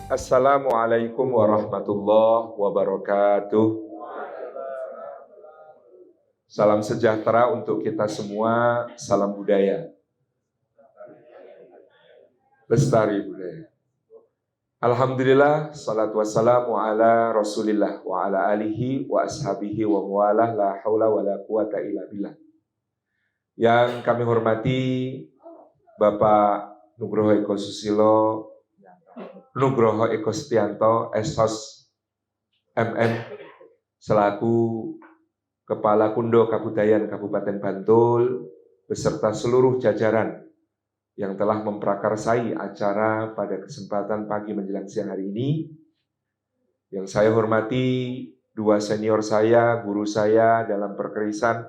Assalamualaikum warahmatullahi wabarakatuh. Salam sejahtera untuk kita semua, salam budaya. Lestari budaya. Alhamdulillah, salatu wassalamu ala rasulillah wa ala alihi wa ashabihi wa muwalah la hawla wa la quwata illa billah. Yang kami hormati Bapak Nugroho Eko Susilo, Nugroho Eko Setianto, Esos MM, selaku Kepala Kundo Kabudayan Kabupaten Bantul, beserta seluruh jajaran yang telah memprakarsai acara pada kesempatan pagi menjelang siang hari ini. Yang saya hormati dua senior saya, guru saya dalam perkerisan,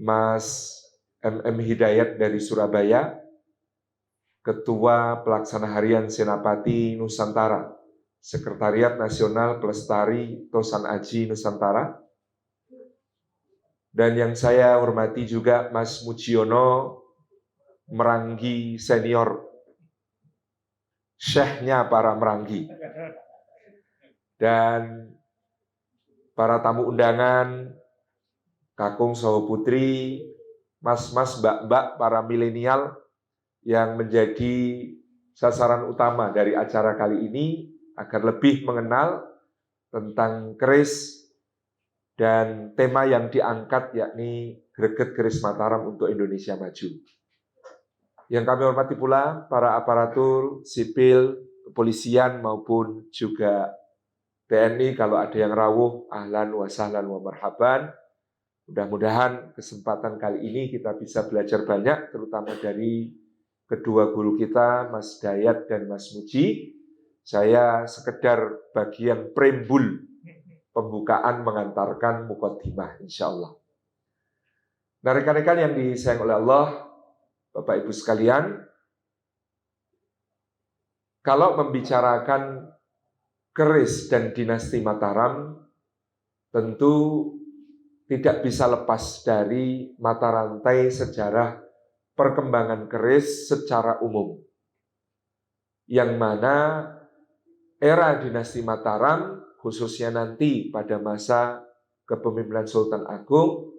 Mas MM Hidayat dari Surabaya, Ketua Pelaksana Harian Senapati Nusantara, Sekretariat Nasional Pelestari Tosan Aji Nusantara, dan yang saya hormati juga Mas Mujiono Meranggi Senior, syekhnya para Meranggi, dan para tamu undangan, kakung saha putri, mas-mas, mbak-mbak, para milenial yang menjadi sasaran utama dari acara kali ini agar lebih mengenal tentang keris dan tema yang diangkat yakni Greget Keris Mataram untuk Indonesia Maju. Yang kami hormati pula para aparatur sipil, kepolisian maupun juga TNI, kalau ada yang rawuh, ahlan wa sahlan wa marhaban. Mudah-mudahan kesempatan kali ini kita bisa belajar banyak, terutama dari kedua guru kita, Mas Dayat dan Mas Muji. Saya sekedar bagian preambul pembukaan mengantarkan muqaddimah, insya Allah. Nah, rekan-rekan yang disayang oleh Allah, Bapak Ibu sekalian, kalau membicarakan keris dan dinasti Mataram, tentu tidak bisa lepas dari mata rantai sejarah perkembangan keris secara umum. Yang mana era dinasti Mataram, khususnya nanti pada masa kepemimpinan Sultan Agung,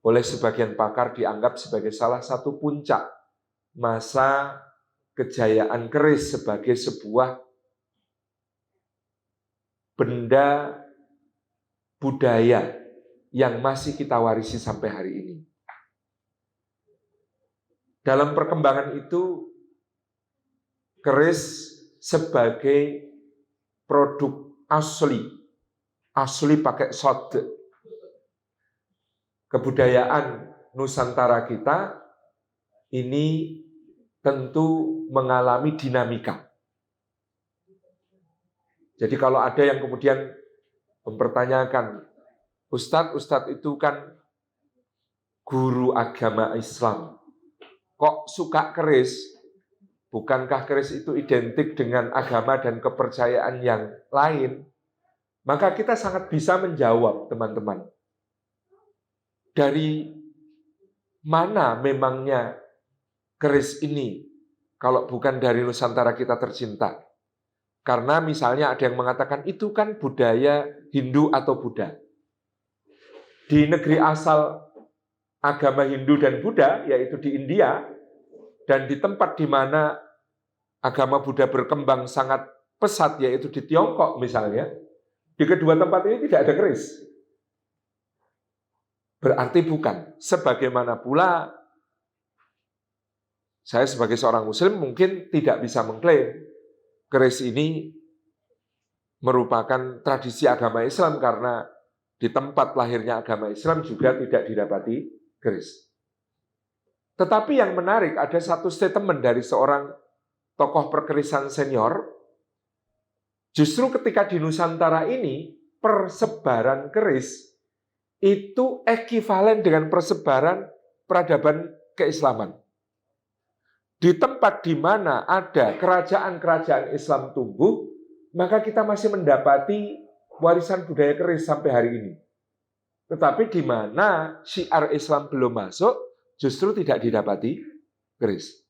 oleh sebagian pakar dianggap sebagai salah satu puncak masa kejayaan keris sebagai sebuah benda budaya yang masih kita warisi sampai hari ini. Dalam perkembangan itu, keris sebagai produk asli pakai sod. Kebudayaan Nusantara kita ini tentu mengalami dinamika. Jadi kalau ada yang kemudian mempertanyakan, Ustadz itu kan guru agama Islam, kok suka keris? Bukankah keris itu identik dengan agama dan kepercayaan yang lain? Maka kita sangat bisa menjawab, teman-teman. Dari mana memangnya keris ini kalau bukan dari Nusantara kita tercinta? Karena misalnya ada yang mengatakan itu kan budaya Hindu atau Buddha. Di negeri asal agama Hindu dan Buddha, yaitu di India, dan di tempat di mana agama Buddha berkembang sangat pesat, yaitu di Tiongkok misalnya, di kedua tempat ini tidak ada keris. Berarti bukan. Sebagaimana pula, saya sebagai seorang Muslim mungkin tidak bisa mengklaim keris ini merupakan tradisi agama Islam, karena di tempat lahirnya agama Islam juga tidak didapati keris. Tetapi yang menarik, ada satu statement dari seorang tokoh perkerisan senior, justru ketika di Nusantara ini, persebaran keris itu ekivalen dengan persebaran peradaban keislaman. Di tempat di mana ada kerajaan-kerajaan Islam tumbuh, maka kita masih mendapati warisan budaya keris sampai hari ini. Tetapi di mana syiar Islam belum masuk, justru tidak didapati keris.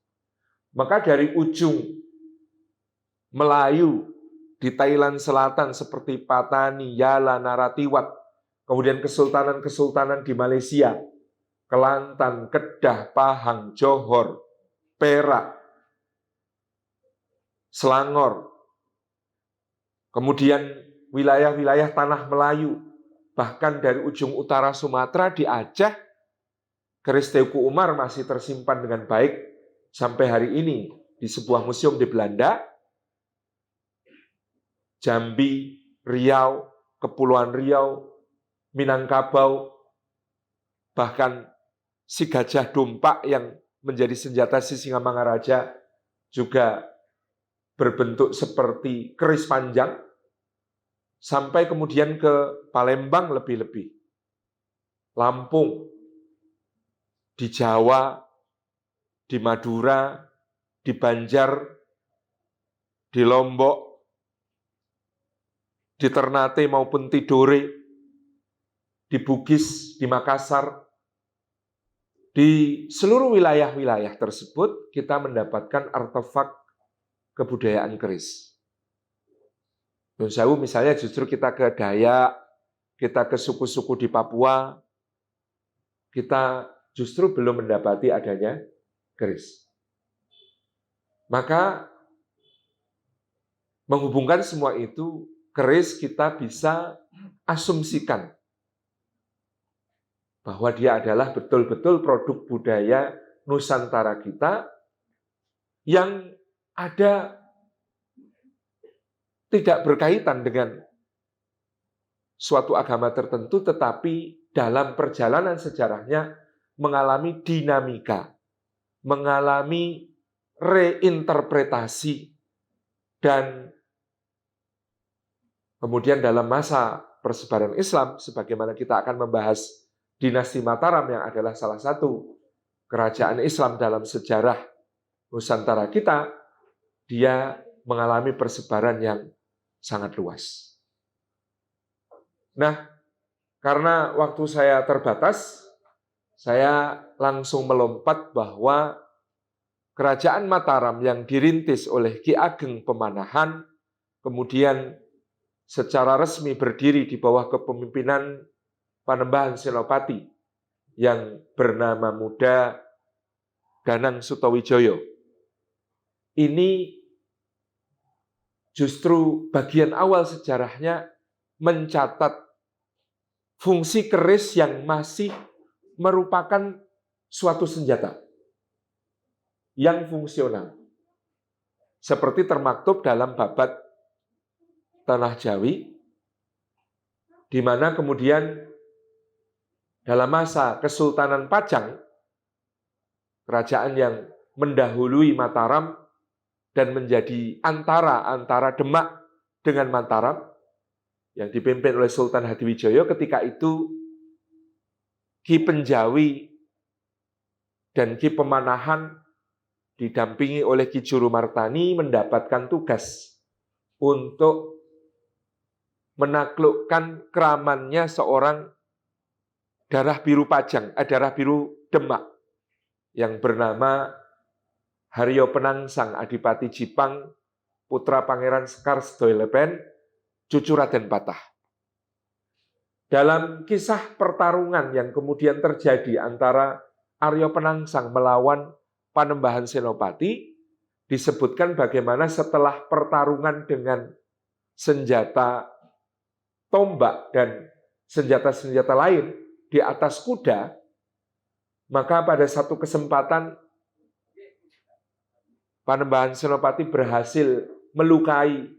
Maka dari ujung Melayu di Thailand Selatan seperti Patani, Yala, Naratiwat, kemudian kesultanan-kesultanan di Malaysia, Kelantan, Kedah, Pahang, Johor, Perak, Selangor, kemudian wilayah-wilayah tanah Melayu, bahkan dari ujung utara Sumatera di Aceh, keris Teuku Umar masih tersimpan dengan baik sampai hari ini di sebuah museum di Belanda. Jambi, Riau, Kepulauan Riau, Minangkabau, bahkan si gajah dompak yang menjadi senjata Sisingamangaraja juga berbentuk seperti keris panjang, sampai kemudian ke Palembang lebih-lebih, Lampung, di Jawa, di Madura, di Banjar, di Lombok, di Ternate maupun Tidore, di Bugis, di Makassar. Di seluruh wilayah-wilayah tersebut kita mendapatkan artefak kebudayaan keris. Nyun Sewu misalnya justru kita ke Dayak, kita ke suku-suku di Papua, kita justru belum mendapati adanya keris. Maka menghubungkan semua itu, keris kita bisa asumsikan bahwa dia adalah betul-betul produk budaya Nusantara kita yang ada tidak berkaitan dengan suatu agama tertentu, tetapi dalam perjalanan sejarahnya mengalami dinamika, mengalami reinterpretasi, dan kemudian dalam masa persebaran Islam, sebagaimana kita akan membahas dinasti Mataram yang adalah salah satu kerajaan Islam dalam sejarah Nusantara kita, dia mengalami persebaran yang sangat luas. Nah, karena waktu saya terbatas, saya langsung melompat bahwa kerajaan Mataram yang dirintis oleh Ki Ageng Pemanahan, kemudian secara resmi berdiri di bawah kepemimpinan Panembahan Senopati yang bernama muda Danang Sutawijoyo. Ini justru bagian awal sejarahnya mencatat fungsi keris yang masih merupakan suatu senjata yang fungsional. Seperti termaktub dalam Babad Tanah Jawi, di mana kemudian dalam masa Kesultanan Pajang, kerajaan yang mendahului Mataram dan menjadi antara Demak dengan Mataram, yang dipimpin oleh Sultan Hadiwijoyo, ketika itu Ki Penjawi dan Ki Pemanahan didampingi oleh Ki Jurumartani mendapatkan tugas untuk menaklukkan keramannya seorang darah biru Pajang, darah biru Demak, yang bernama Haryo Penangsang Adipati Jipang, putra Pangeran Sekar Sedoylepen, cucu Raden Patah. Dalam kisah pertarungan yang kemudian terjadi antara Aryo Penangsang melawan Panembahan Senopati, disebutkan bagaimana setelah pertarungan dengan senjata tombak dan senjata-senjata lain di atas kuda, maka pada satu kesempatan Panembahan Senopati berhasil melukai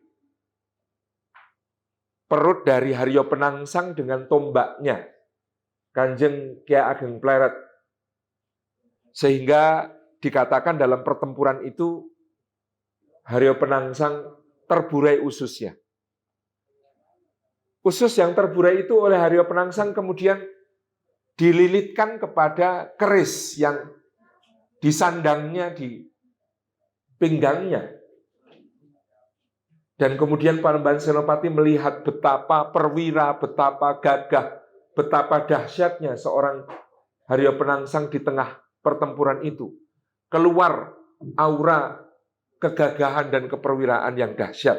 perut dari Haryo Penangsang dengan tombaknya, Kanjeng Kyai Ageng Pleret. Sehingga dikatakan dalam pertempuran itu Haryo Penangsang terburai ususnya. Usus yang terburai itu oleh Haryo Penangsang kemudian dililitkan kepada keris yang disandangnya di pinggangnya. Dan kemudian Panembahan Senopati melihat betapa perwira, betapa gagah, betapa dahsyatnya seorang Haryo Penangsang di tengah pertempuran itu. Keluar aura kegagahan dan keperwiraan yang dahsyat.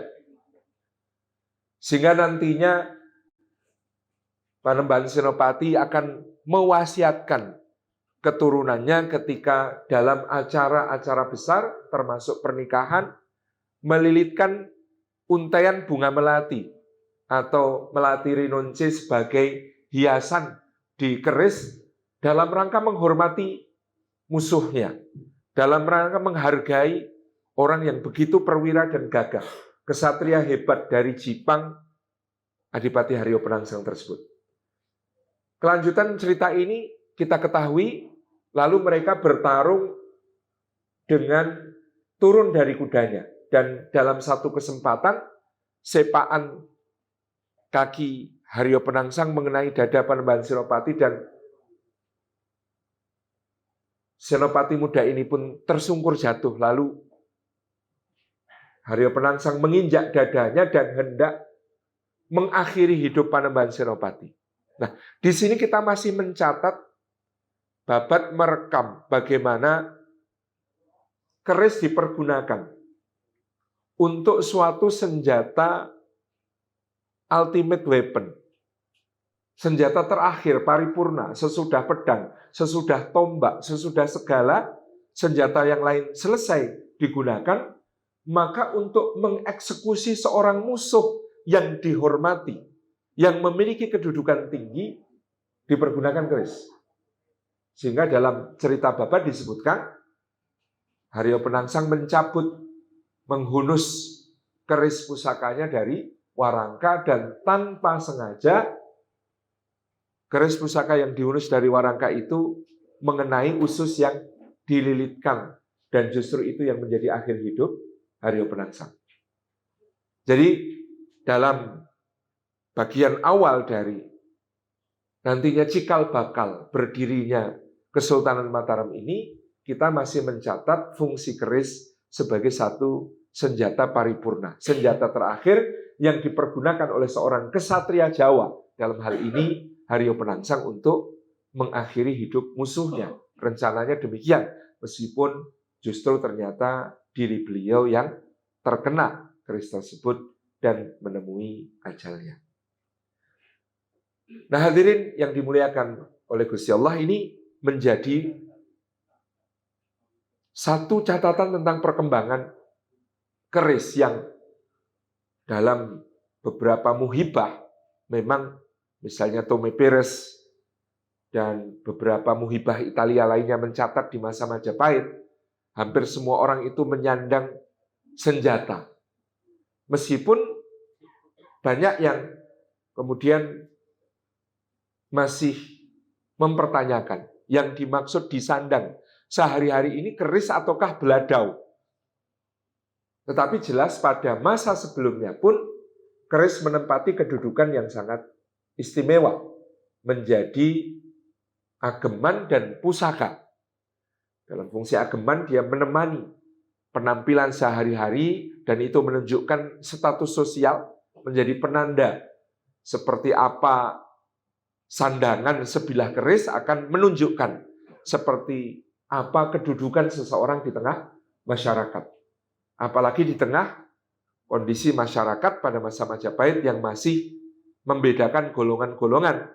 Sehingga nantinya Panembahan Senopati akan mewasiatkan keturunannya ketika dalam acara-acara besar, termasuk pernikahan, melilitkan untaian bunga melati atau melati rinonce sebagai hiasan di keris dalam rangka menghormati musuhnya, dalam rangka menghargai orang yang begitu perwira dan gagah, kesatria hebat dari Jipang, Adipati Haryo Penangsang tersebut. Kelanjutan cerita ini kita ketahui, lalu mereka bertarung dengan turun dari kudanya. Dan dalam satu kesempatan, sepaan kaki Haryo Penangsang mengenai dada Panembahan Senopati dan Senopati muda ini pun tersungkur jatuh. Lalu Haryo Penangsang menginjak dadanya dan hendak mengakhiri hidup Panembahan Senopati. Nah, di sini kita masih mencatat, Babat merekam bagaimana keris dipergunakan untuk suatu senjata ultimate weapon. Senjata terakhir, paripurna, sesudah pedang, sesudah tombak, sesudah segala senjata yang lain selesai digunakan, maka untuk mengeksekusi seorang musuh yang dihormati, yang memiliki kedudukan tinggi, dipergunakan keris. Sehingga dalam cerita Babat disebutkan, Haryo Penangsang mencabut, menghunus keris pusakanya dari Warangka, dan tanpa sengaja keris pusaka yang dihunus dari Warangka itu mengenai usus yang dililitkan, dan justru itu yang menjadi akhir hidup Haryo Penangsang. Jadi dalam bagian awal dari nantinya cikal bakal berdirinya Kesultanan Mataram ini, kita masih mencatat fungsi keris sebagai satu senjata paripurna, senjata terakhir yang dipergunakan oleh seorang kesatria Jawa, dalam hal ini Haryo Penangsang, untuk mengakhiri hidup musuhnya. Rencananya demikian, meskipun justru ternyata diri beliau yang terkena keris tersebut dan menemui ajalnya. Nah, hadirin yang dimuliakan oleh Gusti Allah, ini menjadi satu catatan tentang perkembangan keris yang dalam beberapa muhibah, memang misalnya Tome Perez dan beberapa muhibah Italia lainnya mencatat di masa Majapahit, hampir semua orang itu menyandang senjata. Meskipun banyak yang kemudian masih mempertanyakan yang dimaksud disandang sehari-hari ini keris ataukah beladau. Tetapi jelas pada masa sebelumnya pun keris menempati kedudukan yang sangat istimewa, menjadi ageman dan pusaka. Dalam fungsi ageman dia menemani penampilan sehari-hari, dan itu menunjukkan status sosial, menjadi penanda seperti apa sandangan sebilah keris akan menunjukkan seperti apa kedudukan seseorang di tengah masyarakat. Apalagi di tengah kondisi masyarakat pada masa Majapahit yang masih membedakan golongan-golongan.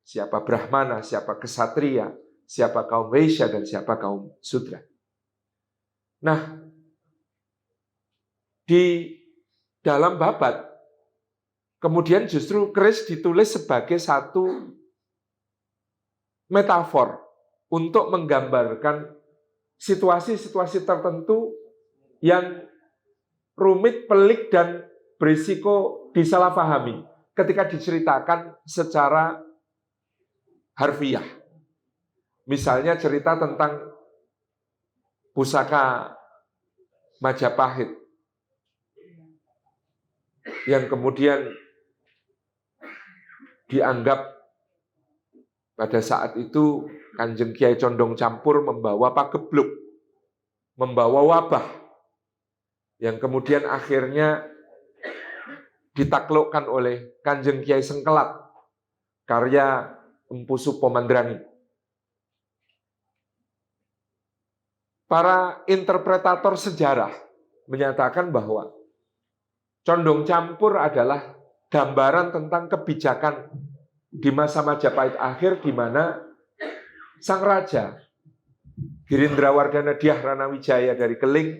Siapa Brahmana, siapa Kesatria, siapa kaum Waisya, dan siapa kaum Sudra. Nah, di dalam Babat kemudian justru keris ditulis sebagai satu metafor untuk menggambarkan situasi-situasi tertentu yang rumit, pelik, dan berisiko disalahpahami ketika diceritakan secara harfiah. Misalnya cerita tentang pusaka Majapahit yang kemudian dianggap pada saat itu Kanjeng Kiai Condong Campur membawa pagebluk, membawa wabah, yang kemudian akhirnya ditaklukkan oleh Kanjeng Kiai Sengkelat, karya Empu Supo Mandrangi. Para interpretator sejarah menyatakan bahwa condong campur adalah gambaran tentang kebijakan di masa Majapahit akhir, di mana sang raja Girindrawardhana Dyah Ranawijaya dari Keling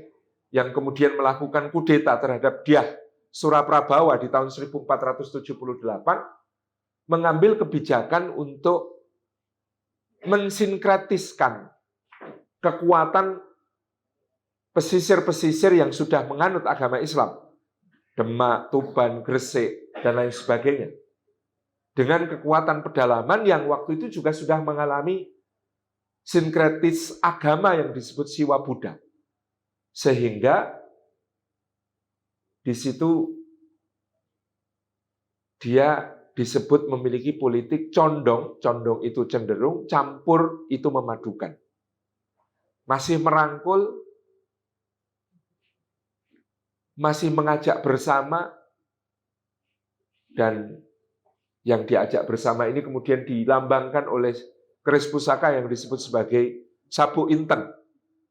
yang kemudian melakukan kudeta terhadap Dyah Suraprabawa di tahun 1478 mengambil kebijakan untuk mensinkretiskan kekuatan pesisir-pesisir yang sudah menganut agama Islam, Demak, Tuban, Gresik, dan lain sebagainya, dengan kekuatan pedalaman yang waktu itu juga sudah mengalami sinkretis agama yang disebut Siwa Buddha. Sehingga di situ dia disebut memiliki politik condong, condong itu cenderung, campur itu memadukan. Masih merangkul, masih mengajak bersama, dan yang diajak bersama ini kemudian dilambangkan oleh keris pusaka yang disebut sebagai sabuk inten.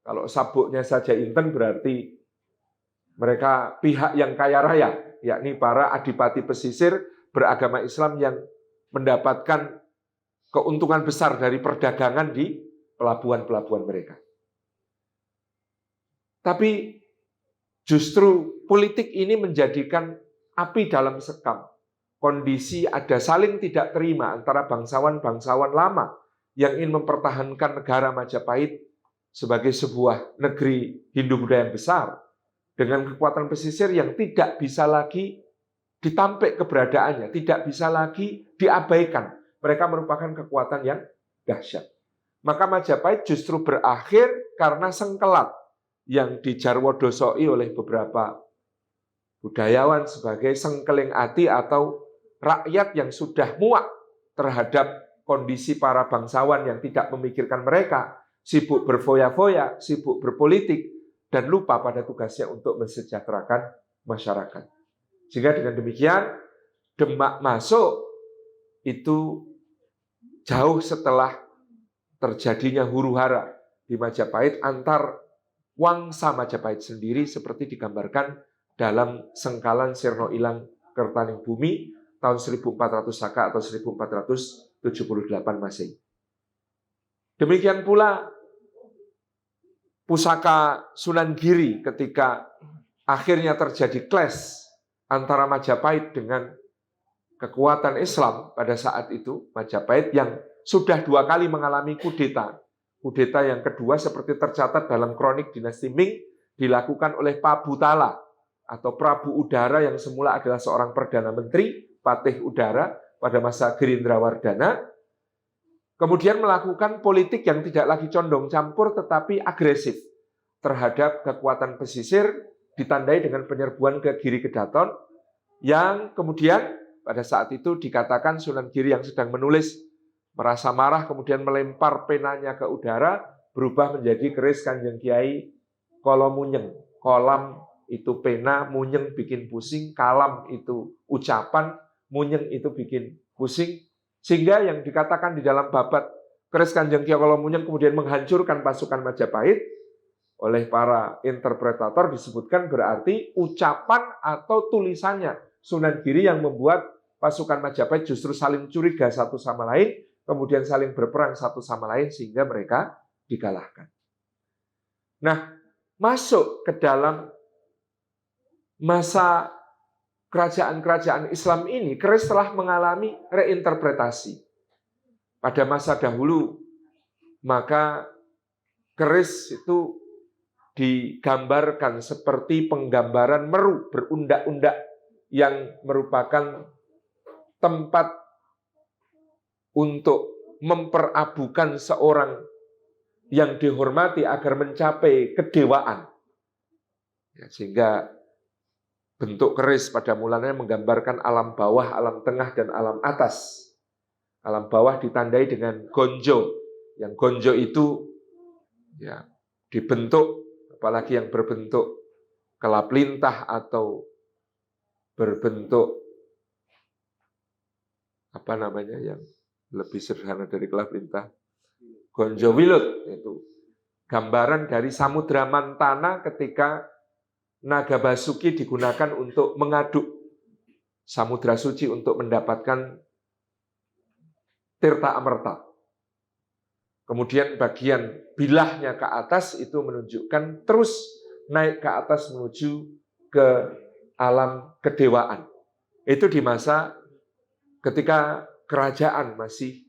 Kalau sabuknya saja inten berarti mereka pihak yang kaya raya, yakni para adipati pesisir beragama Islam yang mendapatkan keuntungan besar dari perdagangan di pelabuhan-pelabuhan mereka. Tapi justru politik ini menjadikan api dalam sekam. Kondisi ada saling tidak terima antara bangsawan-bangsawan lama yang ingin mempertahankan negara Majapahit sebagai sebuah negeri Hindu-Buddha yang besar dengan kekuatan pesisir yang tidak bisa lagi ditampik keberadaannya, tidak bisa lagi diabaikan. Mereka merupakan kekuatan yang dahsyat. Maka Majapahit justru berakhir karena sengkelat yang dijarwodosoi oleh beberapa budayawan sebagai sengkeling ati atau rakyat yang sudah muak terhadap kondisi para bangsawan yang tidak memikirkan mereka, sibuk berfoya-foya, sibuk berpolitik, dan lupa pada tugasnya untuk mensejahterakan masyarakat. Sehingga dengan demikian, Demak masuk itu jauh setelah terjadinya huru-hara di Majapahit antar Wangsa Majapahit sendiri seperti digambarkan dalam Sengkalan Sirno Ilang Kertaning Bumi tahun 1400 Saka atau 1478 Masehi. Demikian pula pusaka Sunan Giri ketika akhirnya terjadi clash antara Majapahit dengan kekuatan Islam pada saat itu, Majapahit yang sudah 2 kali mengalami kudeta. Kudeta yang kedua seperti tercatat dalam kronik dinasti Ming dilakukan oleh Pabutala atau Prabu Udara yang semula adalah seorang Perdana Menteri, Patih Udara pada masa Girindrawardhana, kemudian melakukan politik yang tidak lagi condong campur tetapi agresif terhadap kekuatan pesisir, ditandai dengan penyerbuan ke Giri Kedaton, yang kemudian pada saat itu dikatakan Sunan Giri yang sedang menulis merasa marah, kemudian melempar penanya ke udara, berubah menjadi keris Kanjeng Kiai Kolomunyeng. Kolam itu pena, munyeng bikin pusing, kalam itu ucapan, munyeng itu bikin pusing. Sehingga yang dikatakan di dalam babat keris Kanjeng Kiai Kolomunyeng kemudian menghancurkan pasukan Majapahit, oleh para interpretator disebutkan berarti ucapan atau tulisannya Sunan Giri yang membuat pasukan Majapahit justru saling curiga satu sama lain, kemudian saling berperang satu sama lain sehingga mereka dikalahkan. Nah, masuk ke dalam masa kerajaan-kerajaan Islam ini, keris telah mengalami reinterpretasi. Pada masa dahulu, maka keris itu digambarkan seperti penggambaran meru berundak-undak yang merupakan tempat untuk memperabukan seorang yang dihormati agar mencapai kedewaan. Ya, sehingga bentuk keris pada mulanya menggambarkan alam bawah, alam tengah, dan alam atas. Alam bawah ditandai dengan gonjo. Yang gonjo itu ya dibentuk, apalagi yang berbentuk kelap lintah atau berbentuk yang lebih sederhana dari kelap lintah, gonjo wilut, itu gambaran dari Samudra Mantana ketika naga Basuki digunakan untuk mengaduk Samudra Suci untuk mendapatkan Tirta Amerta. Kemudian bagian bilahnya ke atas itu menunjukkan terus naik ke atas menuju ke alam kedewaan. Itu di masa ketika kerajaan masih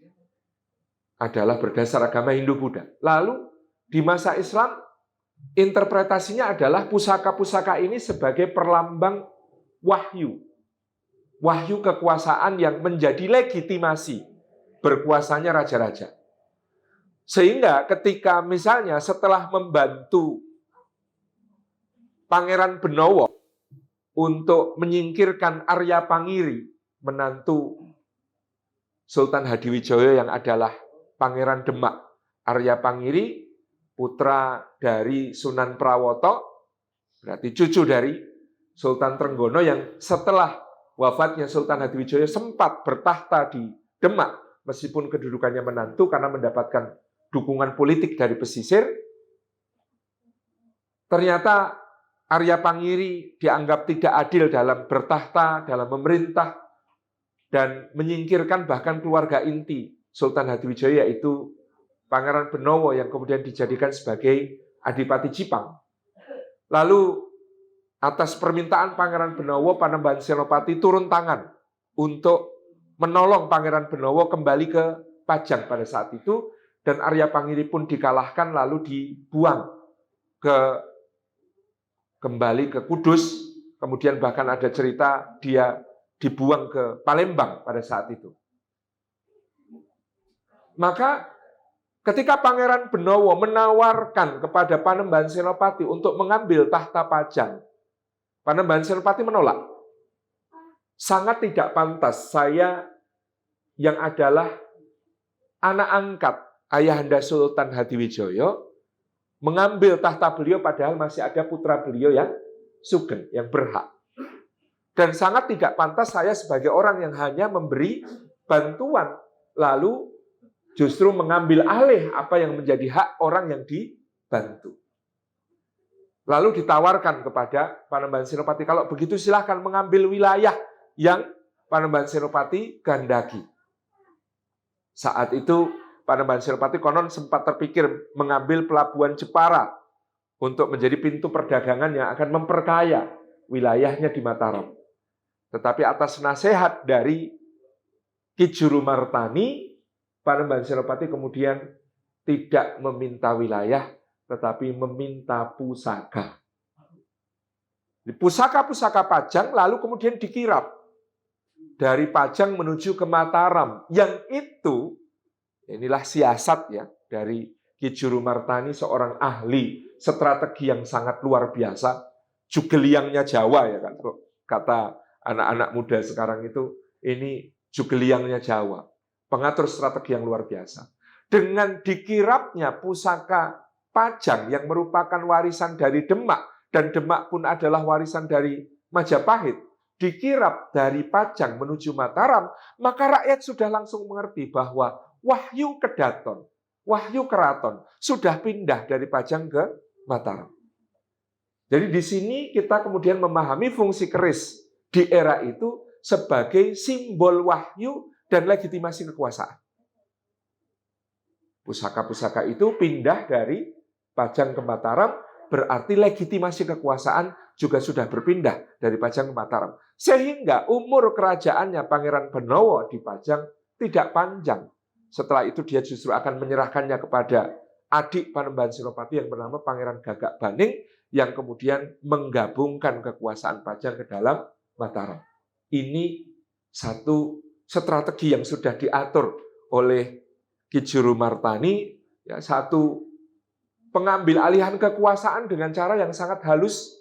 adalah berdasar agama Hindu-Buddha. Lalu di masa Islam, interpretasinya adalah pusaka-pusaka ini sebagai perlambang wahyu. Wahyu kekuasaan yang menjadi legitimasi berkuasanya raja-raja. Sehingga ketika misalnya setelah membantu Pangeran Benowo untuk menyingkirkan Arya Pangiri, menantu Sultan Hadiwijaya yang adalah Pangeran Demak. Arya Pangiri, putra dari Sunan Prawoto, berarti cucu dari Sultan Trenggono yang setelah wafatnya Sultan Hadiwijaya sempat bertahta di Demak, meskipun kedudukannya menantu karena mendapatkan dukungan politik dari pesisir. Ternyata Arya Pangiri dianggap tidak adil dalam bertahta, dalam memerintah, dan menyingkirkan bahkan keluarga inti Sultan Hadiwijaya, yaitu Pangeran Benowo yang kemudian dijadikan sebagai Adipati Jipang. Lalu atas permintaan Pangeran Benowo, Panembahan Senopati turun tangan untuk menolong Pangeran Benowo kembali ke Pajang pada saat itu, dan Arya Pangiri pun dikalahkan lalu dibuang kembali ke Kudus, kemudian bahkan ada cerita dia dibuang ke Palembang pada saat itu. Maka ketika Pangeran Benowo menawarkan kepada Panembahan Senopati untuk mengambil tahta Pajang, Panembahan Senopati menolak. Sangat tidak pantas saya yang adalah anak angkat Ayahanda Sultan Hadiwijaya mengambil tahta beliau padahal masih ada putra beliau yang sugeng, yang berhak. Dan sangat tidak pantas saya sebagai orang yang hanya memberi bantuan, lalu justru mengambil alih apa yang menjadi hak orang yang dibantu. Lalu ditawarkan kepada Panembahan Senopati, kalau begitu silahkan mengambil wilayah yang Panembahan Senopati gandaki. Saat itu Panembahan Senopati konon sempat terpikir mengambil pelabuhan Jepara untuk menjadi pintu perdagangan yang akan memperkaya wilayahnya di Mataram. Tetapi atas nasihat dari Ki Juru Martani, Panembahan Senopati kemudian tidak meminta wilayah, tetapi meminta pusaka. Pusaka-pusaka Pajang lalu kemudian dikirap dari Pajang menuju ke Mataram. Yang itu, inilah siasat ya dari Ki Juru Martani, seorang ahli strategi yang sangat luar biasa, jugeliangnya Jawa ya kan, kata anak-anak muda sekarang itu, ini jugeliangnya Jawa, pengatur strategi yang luar biasa. Dengan dikirapnya pusaka Pajang yang merupakan warisan dari Demak, dan Demak pun adalah warisan dari Majapahit, dikirap dari Pajang menuju Mataram, maka rakyat sudah langsung mengerti bahwa wahyu kedaton, wahyu keraton sudah pindah dari Pajang ke Mataram. Jadi di sini kita kemudian memahami fungsi keris di era itu sebagai simbol wahyu dan legitimasi kekuasaan. Pusaka-pusaka itu pindah dari Pajang ke Mataram, berarti legitimasi kekuasaan juga sudah berpindah dari Pajang ke Mataram. Sehingga umur kerajaannya Pangeran Benowo di Pajang tidak panjang. Setelah itu dia justru akan menyerahkannya kepada adik Panembahan Senopati yang bernama Pangeran Gagak Baning, yang kemudian menggabungkan kekuasaan Pajang ke dalam Mataram. Ini satu strategi yang sudah diatur oleh Ki Juru Martani, ya, satu pengambil alihan kekuasaan dengan cara yang sangat halus,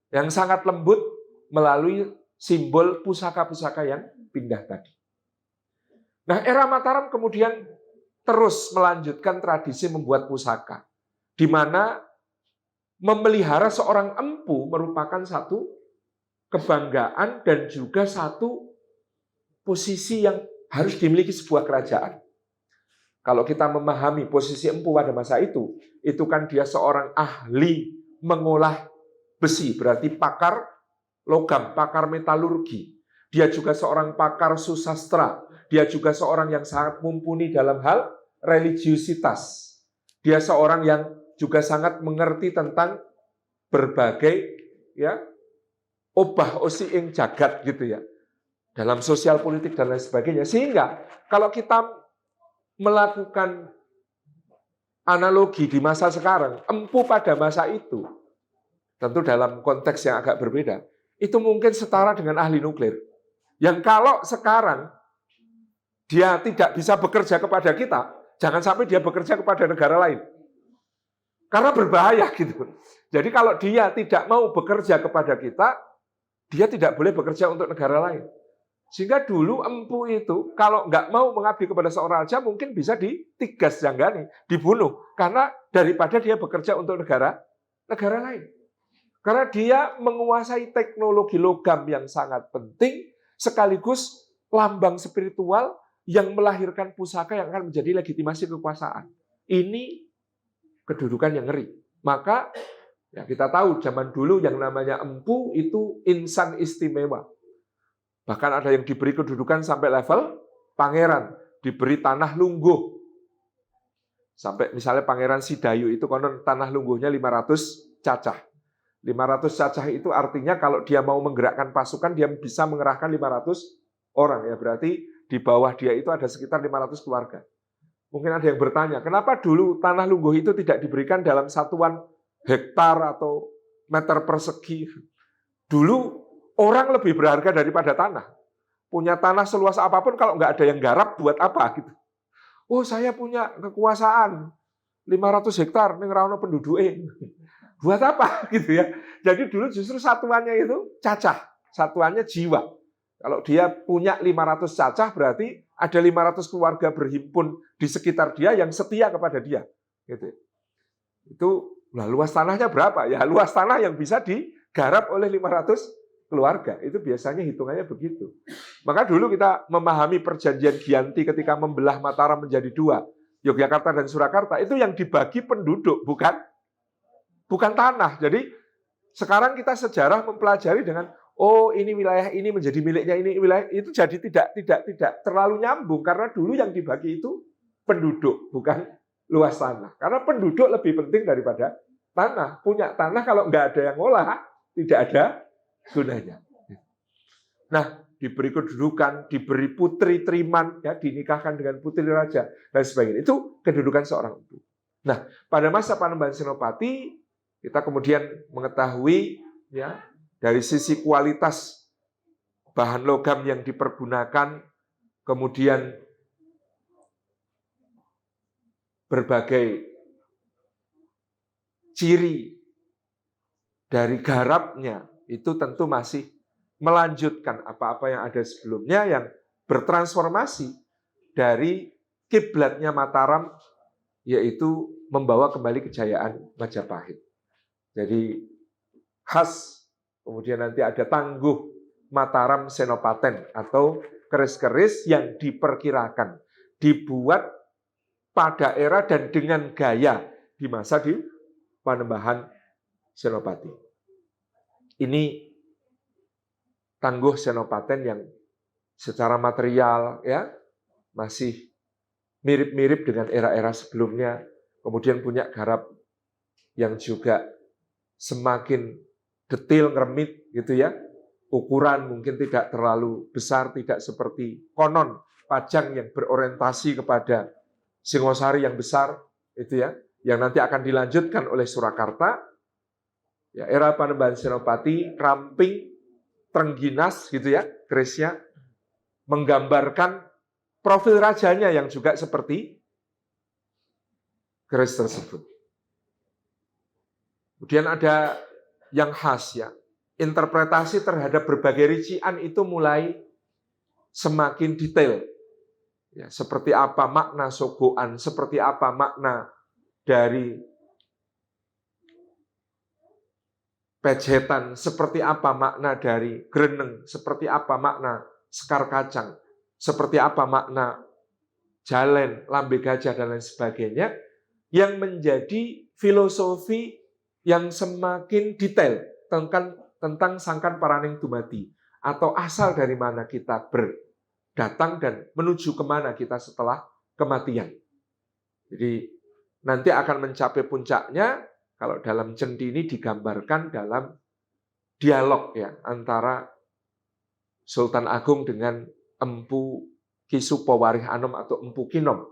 yang sangat lembut, melalui simbol pusaka-pusaka yang pindah tadi. Nah, era Mataram kemudian terus melanjutkan tradisi membuat pusaka, di mana memelihara seorang empu merupakan satu kebanggaan dan juga satu posisi yang harus dimiliki sebuah kerajaan. Kalau kita memahami posisi empu pada masa itu kan dia seorang ahli mengolah besi, berarti pakar logam, pakar metalurgi. Dia juga seorang pakar susastra. Dia juga seorang yang sangat mumpuni dalam hal religiusitas. Dia seorang yang juga sangat mengerti tentang berbagai ya obah osiing jagat gitu ya. Dalam sosial politik dan lain sebagainya. Sehingga kalau kita melakukan analogi di masa sekarang, empu pada masa itu, tentu dalam konteks yang agak berbeda, itu mungkin setara dengan ahli nuklir. Yang kalau sekarang dia tidak bisa bekerja kepada kita, jangan sampai dia bekerja kepada negara lain. Karena berbahaya gitu. Jadi kalau dia tidak mau bekerja kepada kita, dia tidak boleh bekerja untuk negara lain. Sehingga dulu empu itu kalau nggak mau mengabdi kepada seorang raja mungkin bisa ditigas janggani, dibunuh. Karena daripada dia bekerja untuk negara lain. Karena dia menguasai teknologi logam yang sangat penting, sekaligus lambang spiritual yang melahirkan pusaka yang akan menjadi legitimasi kekuasaan. Ini kedudukan yang ngeri. Maka ya kita tahu zaman dulu yang namanya empu itu insan istimewa. Bahkan ada yang diberi kedudukan sampai level pangeran, diberi tanah lungguh. Sampai misalnya Pangeran Sidayu itu konon tanah lungguhnya 500 cacah. 500 cacah itu artinya kalau dia mau menggerakkan pasukan, dia bisa mengerahkan 500 orang. Ya berarti di bawah dia itu ada sekitar 500 keluarga. Mungkin ada yang bertanya, kenapa dulu tanah lungguh itu tidak diberikan dalam satuan hektar atau meter persegi? Dulu orang lebih berharga daripada tanah. Punya tanah seluas apapun kalau nggak ada yang garap buat apa gitu. Oh saya punya kekuasaan 500 hektar, ini ngerawno penduduknya. Buat apa gitu ya. Jadi dulu justru satuannya itu cacah, satuannya jiwa. Kalau dia punya 500 cacah berarti ada 500 keluarga berhimpun di sekitar dia yang setia kepada dia. Gitu. Itu lah, luas tanahnya berapa? Ya luas tanah yang bisa digarap oleh 500 keluarga. Itu biasanya hitungannya begitu. Maka dulu kita memahami perjanjian Giyanti ketika membelah Mataram menjadi dua, Yogyakarta dan Surakarta, itu yang dibagi penduduk, bukan tanah. Jadi sekarang kita sejarah mempelajari dengan oh ini wilayah ini menjadi miliknya ini wilayah itu, jadi tidak terlalu nyambung karena dulu yang dibagi itu penduduk bukan luas tanah. Karena penduduk lebih penting daripada tanah. Punya tanah kalau nggak ada yang ngolah tidak ada gunanya. Nah, diberi kedudukan, diberi putri Triman, ya, dinikahkan dengan putri raja dan sebagainya. Itu kedudukan seorang empu. Nah, pada masa Panembahan Senopati kita kemudian mengetahui ya dari sisi kualitas bahan logam yang dipergunakan, kemudian berbagai ciri dari garapnya itu tentu masih melanjutkan apa-apa yang ada sebelumnya yang bertransformasi dari kiblatnya Mataram, yaitu membawa kembali kejayaan Majapahit. Jadi khas, kemudian nanti ada tangguh Mataram Senopaten atau keris-keris yang diperkirakan dibuat pada era dan dengan gaya di masa di Panembahan Senopati. Ini tangguh Senopaten yang secara material ya masih mirip-mirip dengan era-era sebelumnya, kemudian punya garap yang juga semakin detail, ngeremit gitu ya. Ukuran mungkin tidak terlalu besar, tidak seperti konon Pajang yang berorientasi kepada Singosari yang besar itu ya, yang nanti akan dilanjutkan oleh Surakarta. Ya, era Panembahan Senopati ramping, trengginas gitu ya, kerisnya menggambarkan profil rajanya yang juga seperti keris tersebut. Kemudian ada yang khas ya, interpretasi terhadap berbagai rincian itu mulai semakin detail. Ya, seperti apa makna sogoan, seperti apa makna dari pejetan, seperti apa makna dari greneng, seperti apa makna sekar kacang, seperti apa makna jalen, lambe gajah, dan lain sebagainya, yang menjadi filosofi yang semakin detail tentang sangkan paraning dumadi, atau asal dari mana kita berdatang dan menuju kemana kita setelah kematian. Jadi nanti akan mencapai puncaknya kalau dalam cendi ini digambarkan dalam dialog ya antara Sultan Agung dengan Empu Kisupawarih Anom atau Empu Kinom.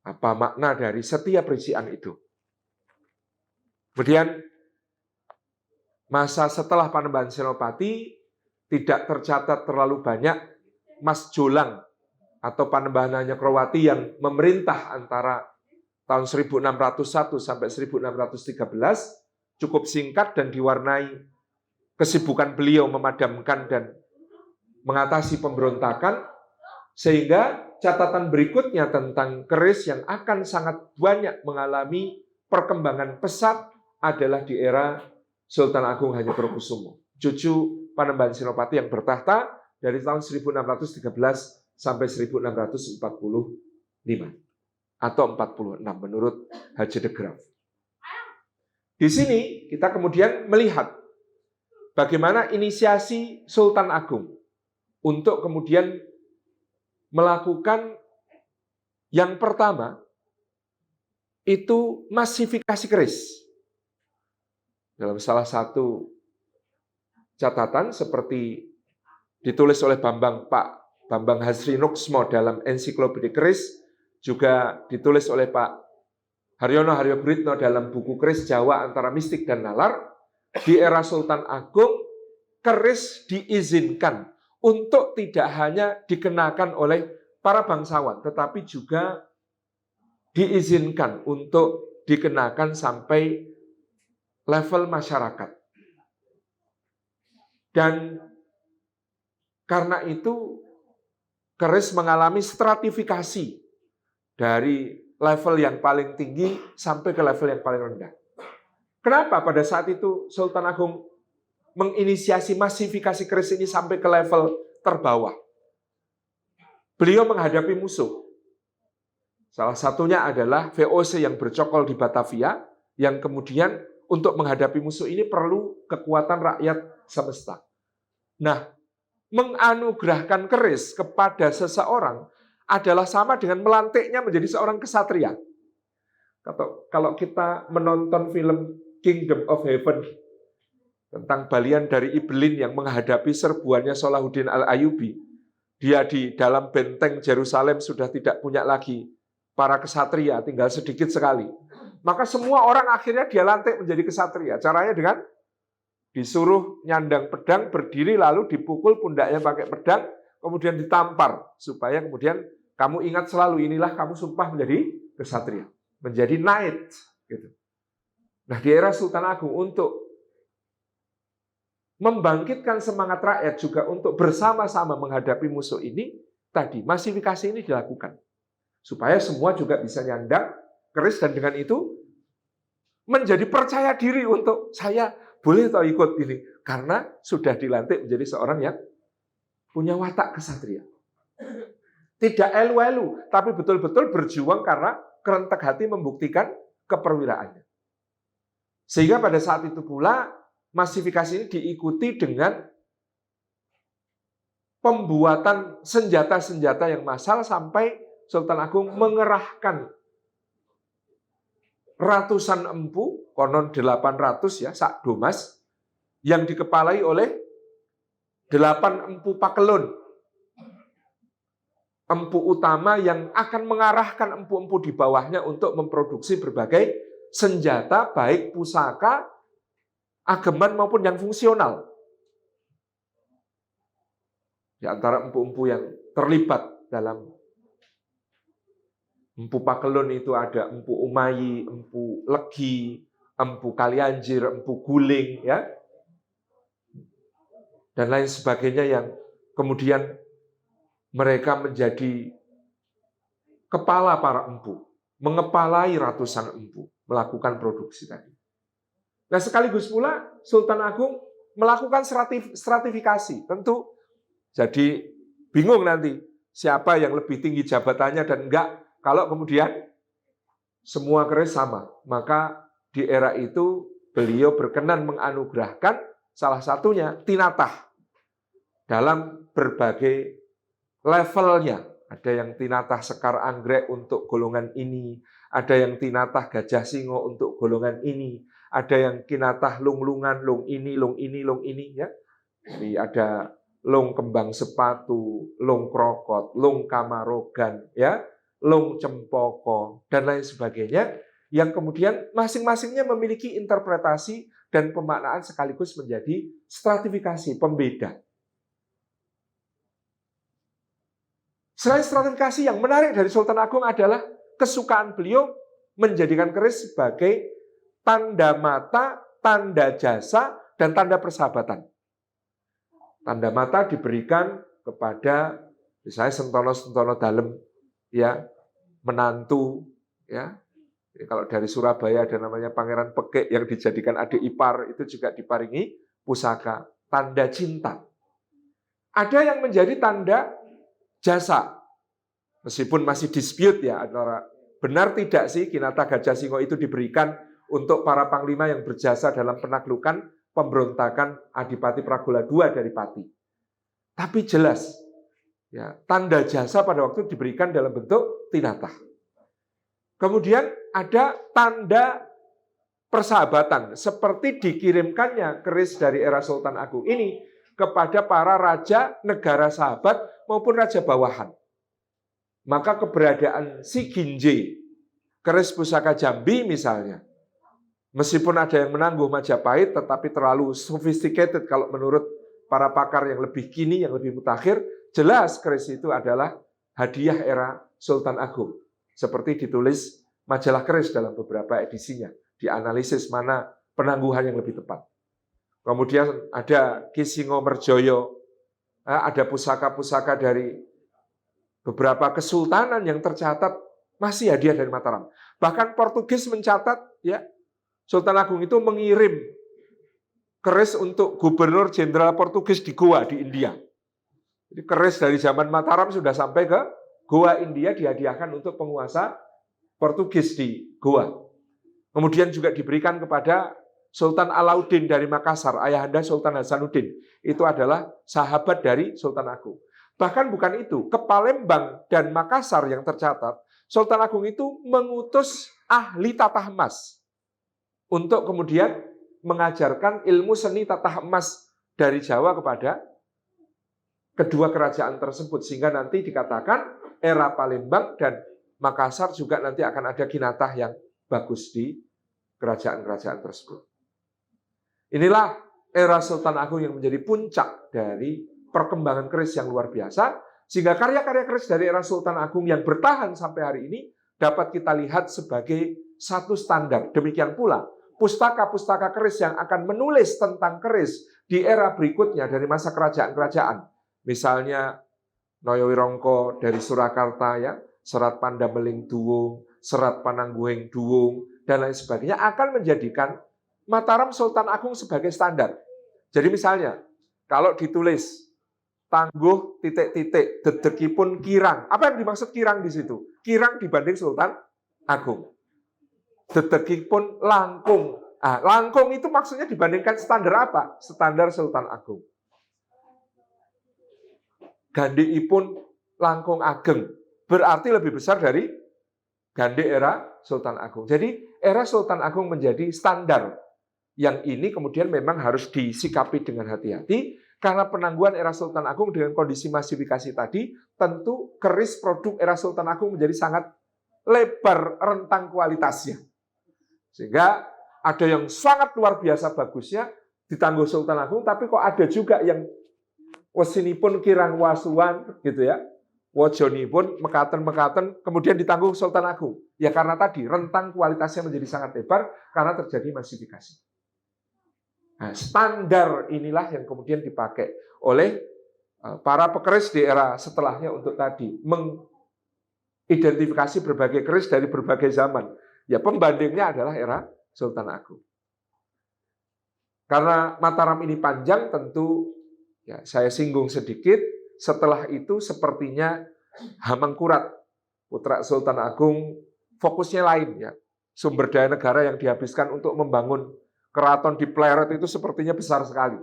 Apa makna dari setiap rincian itu? Kemudian masa setelah Panembahan Senopati tidak tercatat terlalu banyak Mas Jolang atau Panembahan Hanyakrawati yang memerintah antara tahun 1601 sampai 1613, cukup singkat dan diwarnai kesibukan beliau memadamkan dan mengatasi pemberontakan, sehingga catatan berikutnya tentang keris yang akan sangat banyak mengalami perkembangan pesat adalah di era Sultan Agung Hanyakrokusumo, cucu Panembahan Senopati yang bertahta dari tahun 1613 sampai 1645 atau 46 menurut Haji de Graaf. Di sini kita kemudian melihat bagaimana inisiasi Sultan Agung untuk kemudian melakukan yang pertama itu masifikasi keris. Dalam salah satu catatan seperti ditulis oleh Pak Bambang Hasrinuksmo dalam Ensiklopedia Keris, juga ditulis oleh Pak Haryono Haryoguritno dalam buku Keris Jawa Antara Mistik dan Nalar, di era Sultan Agung keris diizinkan untuk tidak hanya dikenakan oleh para bangsawan, tetapi juga diizinkan untuk dikenakan sampai level masyarakat. Dan karena itu keris mengalami stratifikasi dari level yang paling tinggi sampai ke level yang paling rendah. Kenapa pada saat itu Sultan Agung menginisiasi masifikasi keris ini sampai ke level terbawah? Beliau menghadapi musuh. Salah satunya adalah VOC yang bercokol di Batavia, yang kemudian untuk menghadapi musuh ini perlu kekuatan rakyat semesta. Nah, menganugerahkan keris kepada seseorang adalah sama dengan melantiknya menjadi seorang kesatria. Kalau kita menonton film Kingdom of Heaven tentang balian dari Ibelin yang menghadapi serbuannya Salahuddin Al-Ayyubi, dia di dalam benteng Yerusalem sudah tidak punya lagi para kesatria, tinggal sedikit sekali. Maka semua orang akhirnya dia lantik menjadi kesatria. Caranya dengan disuruh nyandang pedang, berdiri lalu dipukul pundaknya pakai pedang, kemudian ditampar supaya kemudian kamu ingat selalu inilah kamu sumpah menjadi kesatria, menjadi knight gitu. Nah, di era Sultan Agung untuk membangkitkan semangat rakyat juga untuk bersama-sama menghadapi musuh ini, tadi masifikasi ini dilakukan supaya semua juga bisa nyandang keris dan dengan itu menjadi percaya diri untuk saya boleh atau ikut ini karena sudah dilantik menjadi seorang yang punya watak kesatria. Tidak elu-elu, tapi betul-betul berjuang karena kerentek hati membuktikan keperwiraannya. Sehingga pada saat itu pula masifikasi ini diikuti dengan pembuatan senjata-senjata yang massal sampai Sultan Agung mengerahkan ratusan empu, konon 800 ya, sak domas, yang dikepalai oleh 8 empu pakelun. Empu utama yang akan mengarahkan empu-empu di bawahnya untuk memproduksi berbagai senjata, baik pusaka, ageman maupun yang fungsional. Di antara empu-empu yang terlibat dalam empu pakelun itu ada empu umayi, empu legi, empu kalianjir, empu guling, ya, dan lain sebagainya yang kemudian mereka menjadi kepala para empu, mengepalai ratusan empu, melakukan produksi tadi. Nah, sekaligus pula Sultan Agung melakukan stratifikasi. Tentu jadi bingung nanti siapa yang lebih tinggi jabatannya dan enggak. Kalau kemudian semua keris sama, maka di era itu beliau berkenan menganugerahkan salah satunya tinatah dalam berbagai levelnya. Ada yang tinatah sekar anggrek untuk golongan ini, ada yang tinatah gajah singo untuk golongan ini, ada yang tinatah lung-lungan, lung ini, lung ini, lung ini, ya. Jadi ada lung kembang sepatu, lung krokot, lung kamarogan, ya, lung cempoko, dan lain sebagainya, yang kemudian masing-masingnya memiliki interpretasi dan pemaknaan sekaligus menjadi stratifikasi, pembeda. Selain stratifikasi, yang menarik dari Sultan Agung adalah kesukaan beliau menjadikan keris sebagai tanda mata, tanda jasa, dan tanda persahabatan. Tanda mata diberikan kepada misalnya sentono-sentono dalem, ya, menantu, ya. Jadi kalau dari Surabaya ada namanya Pangeran Pekik yang dijadikan adik ipar, itu juga diparingi pusaka, tanda cinta. Ada yang menjadi tanda jasa. Meskipun masih dispute ya, antara benar tidak sih Kinata Gajah Singo itu diberikan untuk para panglima yang berjasa dalam penaklukan pemberontakan Adipati Pragola II dari Pati. Tapi jelas, ya, tanda jasa pada waktu diberikan dalam bentuk tinatah. Kemudian ada tanda persahabatan, seperti dikirimkannya keris dari era Sultan Agung ini kepada para raja negara sahabat maupun raja bawahan. Maka keberadaan si Ginje, keris pusaka Jambi misalnya, meskipun ada yang menangguh Majapahit, tetapi terlalu sophisticated kalau menurut para pakar yang lebih kini, yang lebih mutakhir, jelas keris itu adalah hadiah era Sultan Agung. Seperti ditulis majalah keris dalam beberapa edisinya, dianalisis mana penangguhan yang lebih tepat. Kemudian ada Ki Singo Merjoyo, ada pusaka-pusaka dari beberapa kesultanan yang tercatat masih hadiah dari Mataram. Bahkan Portugis mencatat, ya, Sultan Agung itu mengirim keris untuk Gubernur Jenderal Portugis di Goa di India. Jadi keris dari zaman Mataram sudah sampai ke Goa India, dihadiahkan untuk penguasa Portugis di Goa. Kemudian juga diberikan kepada Sultan Alauddin dari Makassar, ayahanda Sultan Hasanuddin. Itu adalah sahabat dari Sultan Agung. Bahkan bukan itu, ke Palembang dan Makassar yang tercatat, Sultan Agung itu mengutus ahli tatah emas untuk kemudian mengajarkan ilmu seni tatah emas dari Jawa kepada kedua kerajaan tersebut. Sehingga nanti dikatakan era Palembang dan Makassar juga nanti akan ada kinatah yang bagus di kerajaan-kerajaan tersebut. Inilah era Sultan Agung yang menjadi puncak dari perkembangan keris yang luar biasa, sehingga karya-karya keris dari era Sultan Agung yang bertahan sampai hari ini dapat kita lihat sebagai satu standar. Demikian pula pustaka-pustaka keris yang akan menulis tentang keris di era berikutnya dari masa kerajaan-kerajaan. Misalnya Noyo Wirongko dari Surakarta, ya, Serat Pandameling Duwung, Serat Panangguhing Duwung, dan lain sebagainya akan menjadikan Mataram Sultan Agung sebagai standar. Jadi misalnya kalau ditulis tangguh titik-titik dedekipun kirang. Apa yang dimaksud kirang di situ? Kirang dibanding Sultan Agung. Dedekipun langkung. Langkung itu maksudnya dibandingkan standar apa? Standar Sultan Agung. Gandiipun langkung ageng. Berarti lebih besar dari gandhi era Sultan Agung. Jadi era Sultan Agung menjadi standar. Yang ini kemudian memang harus disikapi dengan hati-hati, karena penangguhan era Sultan Agung dengan kondisi masifikasi tadi, tentu keris produk era Sultan Agung menjadi sangat lebar rentang kualitasnya. Sehingga ada yang sangat luar biasa bagusnya ditangguh Sultan Agung, tapi kok ada juga yang wesinipun kirang wasuan gitu ya, wojonipun mekaten-mekaten, kemudian ditangguh Sultan Agung. Ya karena tadi rentang kualitasnya menjadi sangat lebar karena terjadi masifikasi. Nah, standar inilah yang kemudian dipakai oleh para pekeris di era setelahnya untuk tadi mengidentifikasi berbagai keris dari berbagai zaman. Ya pembandingnya adalah era Sultan Agung. Karena Mataram ini panjang, tentu ya saya singgung sedikit. Setelah itu sepertinya Hamengkurat, putra Sultan Agung, fokusnya lain ya. Sumber daya negara yang dihabiskan untuk membangun keraton di Pleret itu sepertinya besar sekali.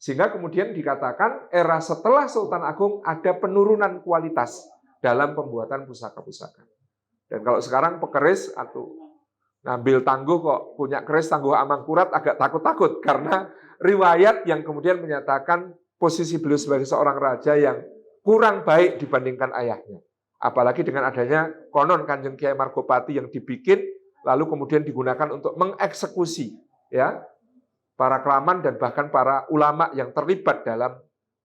Sehingga kemudian dikatakan era setelah Sultan Agung ada penurunan kualitas dalam pembuatan pusaka-pusaka. Dan kalau sekarang pekeris atau ngambil tangguh kok punya keris tangguh Amangkurat agak takut-takut karena riwayat yang kemudian menyatakan posisi beliau sebagai seorang raja yang kurang baik dibandingkan ayahnya. Apalagi dengan adanya konon Kanjeng Kiai Margopati yang dibikin lalu kemudian digunakan untuk mengeksekusi ya para kelaman dan bahkan para ulama yang terlibat dalam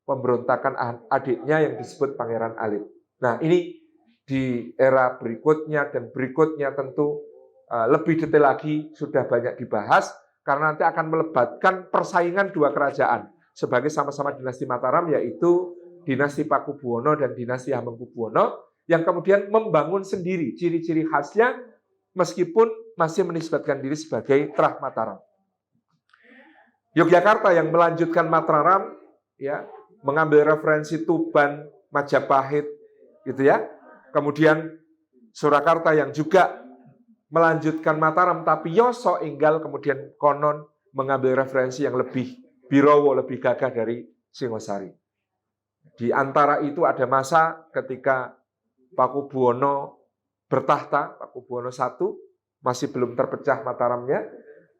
pemberontakan adiknya yang disebut Pangeran Alit. Nah, ini di era berikutnya dan berikutnya tentu lebih detail lagi sudah banyak dibahas karena nanti akan melebatkan persaingan dua kerajaan sebagai sama-sama dinasti Mataram, yaitu dinasti Pakubuwono dan dinasti Hamengkubuwono yang kemudian membangun sendiri ciri-ciri khasnya meskipun masih menisbatkan diri sebagai Trah Mataram. Yogyakarta yang melanjutkan Mataram ya, mengambil referensi Tuban, Majapahit gitu ya. Kemudian Surakarta yang juga melanjutkan Mataram, tapi Yoso Enggal kemudian konon mengambil referensi yang lebih birowo, lebih gagah dari Singosari. Di antara itu ada masa ketika Pakubuwono bertahta, Pakubuwono I, masih belum terpecah Mataramnya.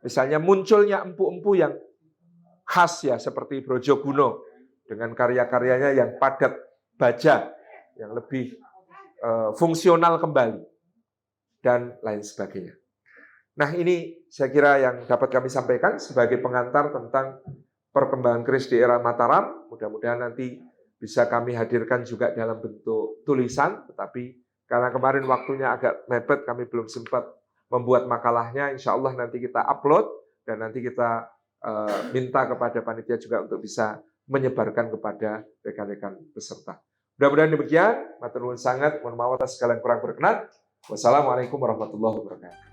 Misalnya munculnya empu-empu yang khas ya, seperti Brojoguno, dengan karya-karyanya yang padat baja, yang lebih fungsional kembali. Dan lain sebagainya. Nah, ini saya kira yang dapat kami sampaikan sebagai pengantar tentang perkembangan keris di era Mataram. Mudah-mudahan nanti bisa kami hadirkan juga dalam bentuk tulisan, tetapi karena kemarin waktunya agak mepet, kami belum sempat membuat makalahnya. Insya Allah nanti kita upload dan nanti kita minta kepada panitia juga untuk bisa menyebarkan kepada rekan-rekan peserta. Mudah-mudahan demikian. Matur nuwun sangat, mohon maaf atas segala yang kurang berkenan. Wassalamualaikum warahmatullahi wabarakatuh.